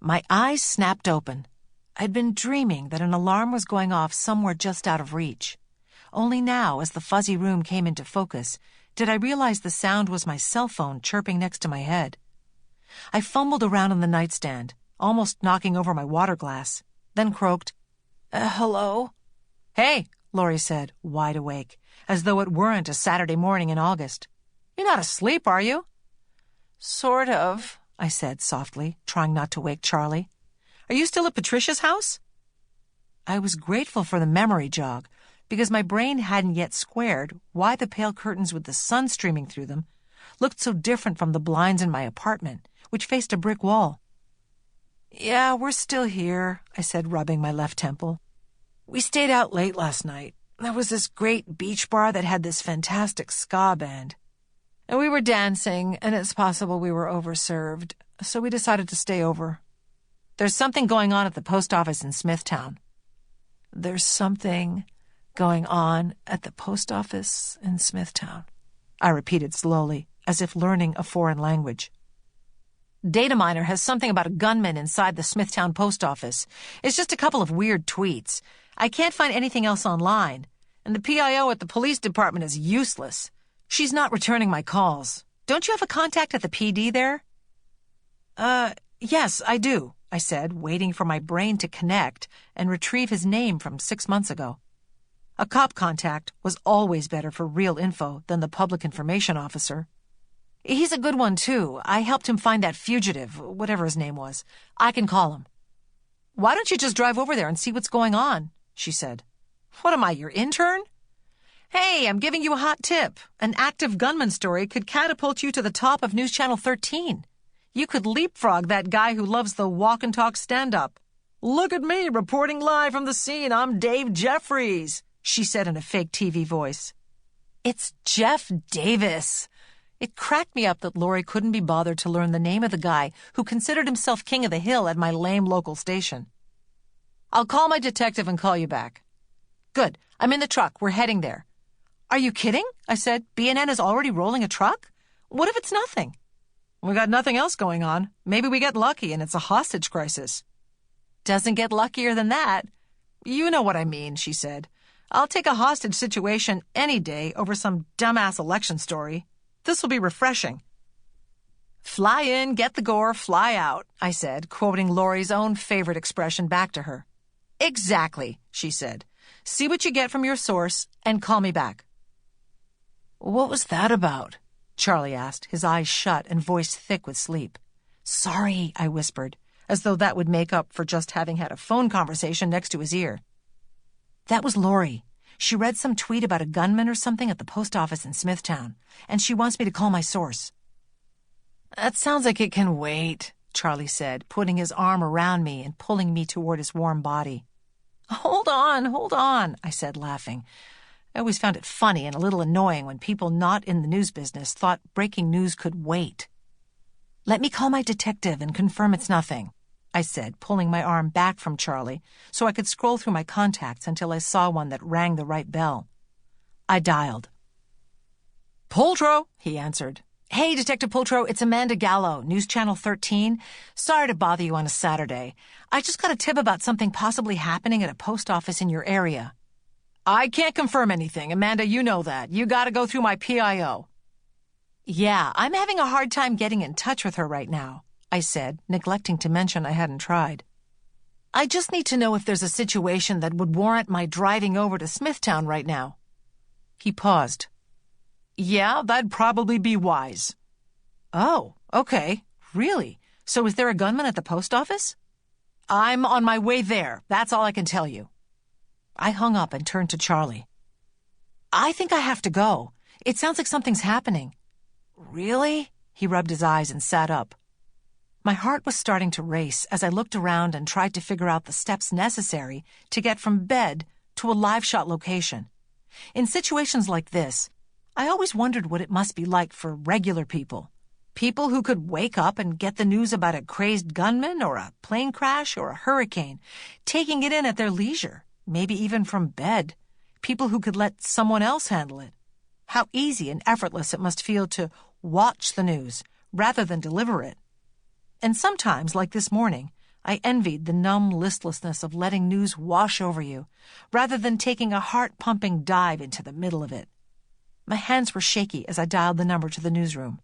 My eyes snapped open. I'd been dreaming that an alarm was going off somewhere just out of reach. Only now, as the fuzzy room came into focus, did I realize the sound was my cell phone chirping next to my head. I fumbled around on the nightstand, almost knocking over my water glass, then croaked, "Hello?" "Hey," Laurie said, wide awake, as though it weren't a Saturday morning in August. "You're not asleep, are you?" "Sort of," I said softly, trying not to wake Charlie. "Are you still at Patricia's house?" I was grateful for the memory jog, because my brain hadn't yet squared why the pale curtains with the sun streaming through them looked so different from the blinds in my apartment, which faced a brick wall. "Yeah, we're still here," I said, rubbing my left temple. "We stayed out late last night. There was this great beach bar that had this fantastic ska band. And we were dancing, and it's possible we were overserved, so we decided to stay over. There's something going on at the post office in Smithtown." "There's something going on at the post office in Smithtown," I repeated slowly, as if learning a foreign language. "Data miner has something about a gunman inside the Smithtown post office. It's just a couple of weird tweets. I can't find anything else online, and the PIO at the police department is useless. She's not returning my calls. Don't you have a contact at the PD there?" Yes, I do," I said, waiting for my brain to connect and retrieve his name from 6 months ago. A cop contact was always better for real info than the public information officer. "He's a good one, too. I helped him find that fugitive, whatever his name was. I can call him." "Why don't you just drive over there and see what's going on?" she said. "What am I, your intern?" "Hey, I'm giving you a hot tip. An active gunman story could catapult you to the top of News Channel 13. You could leapfrog that guy who loves the walk-and-talk stand-up. 'Look at me, reporting live from the scene. I'm Dave Jeffries,' she said in a fake TV voice. It's Jeff Davis." It cracked me up that Laurie couldn't be bothered to learn the name of the guy who considered himself king of the hill at my lame local station. "I'll call my detective and call you back." "Good. I'm in the truck. We're heading there." "Are you kidding?" I said. "BNN is already rolling a truck? What if it's nothing?" "We got nothing else going on. Maybe we get lucky and it's a hostage crisis." "Doesn't get luckier than that." "You know what I mean," she said. "I'll take a hostage situation any day over some dumbass election story. This will be refreshing." "Fly in, get the gore, fly out," I said, quoting Laurie's own favorite expression back to her. "Exactly," she said. "See what you get from your source and call me back." "What was that about?" Charlie asked, his eyes shut and voice thick with sleep. "Sorry," I whispered, as though that would make up for just having had a phone conversation next to his ear. "That was Laurie. She read some tweet about a gunman or something at the post office in Smithtown, and she wants me to call my source." "That sounds like it can wait," Charlie said, putting his arm around me and pulling me toward his warm body. Hold on," I said, laughing. I always found it funny and a little annoying when people not in the news business thought breaking news could wait. "Let me call my detective and confirm it's nothing," I said, pulling my arm back from Charlie so I could scroll through my contacts until I saw one that rang the right bell. I dialed. "Poltro," he answered. "Hey, Detective Poltro, it's Amanda Gallo, News Channel 13. Sorry to bother you on a Saturday. I just got a tip about something possibly happening at a post office in your area." "I can't confirm anything, Amanda, you know that. You gotta go through my PIO." "Yeah, I'm having a hard time getting in touch with her right now," I said, neglecting to mention I hadn't tried. "I just need to know if there's a situation that would warrant my driving over to Smithtown right now." He paused. "Yeah, that'd probably be wise." "Oh, okay. Really? So is there a gunman at the post office?" "I'm on my way there. That's all I can tell you." I hung up and turned to Charlie. "I think I have to go. It sounds like something's happening." "Really?" He rubbed his eyes and sat up. My heart was starting to race as I looked around and tried to figure out the steps necessary to get from bed to a live shot location. In situations like this, I always wondered what it must be like for regular people. People who could wake up and get the news about a crazed gunman or a plane crash or a hurricane, taking it in at their leisure, maybe even from bed. People who could let someone else handle it. How easy and effortless it must feel to watch the news rather than deliver it. And sometimes, like this morning, I envied the numb listlessness of letting news wash over you, rather than taking a heart-pumping dive into the middle of it. My hands were shaky as I dialed the number to the newsroom.